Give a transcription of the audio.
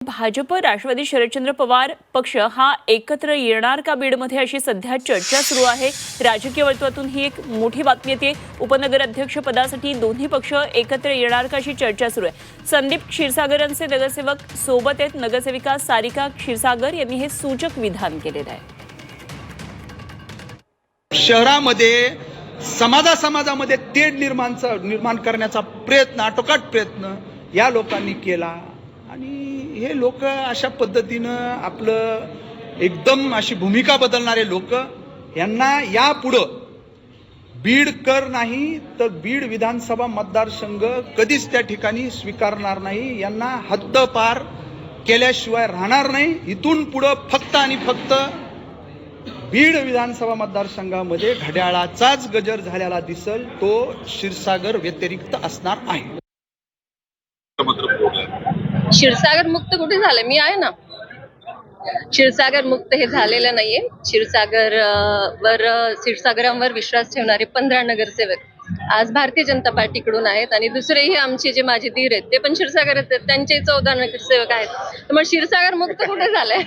भाजप राष्ट्रवादी शरदचंद्र पवार पक्ष हा एकत्र येणार का बीडमध्ये अशी सध्या चर्चा सुरू आहे। राजकीय वर्तुळातून ही एक मोठी बातमी येते। उपनगर अध्यक्ष पदासाठी दोन्ही पक्ष एकत्र येणार का अशी चर्चा सुरू आहे। संदीप क्षीरसागरांचे नगरसेवक सोबत आहेत। नगरसेविका सारिका क्षीरसागर यांनी हे सूचक विधान केलेले आहे। शहरामध्ये समाजामध्ये तेढ निर्माण करण्याचा प्रयत्न, आटोकाट प्रयत्न या लोकांनी केला आणि हे लोक अशा पद्धतीनं आपलं एकदम अशी भूमिका बदलणारे लोक, यांना यापुढं बीडकर नाही तर बीड विधानसभा मतदारसंघ कधीच त्या ठिकाणी स्वीकारणार नाही। यांना हद्दपार केल्याशिवाय राहणार नाही। इथून पुढं फक्त आणि फक्त बीड विधानसभा मतदारसंघामध्ये घड्याळाचाच गजर झालेला दिसल, तो क्षीरसागर व्यतिरिक्त असणार आहे। क्षीरसागर मुक्त कुठे झाले? मी आहे ना। क्षीरसागर मुक्त हे झालेलं नाहीये। क्षीरसागरांवर विश्वास ठेवणारे 15 नगरसेवक आज भारतीय जनता पार्टीकडून आहेत आणि दुसरेही आमचे जे माझे धीर आहेत ते पण क्षीरसागर आहेत, त्यांचे 14 नगरसेवक आहेत। तर मग क्षीरसागर मुक्त कुठे झालंय?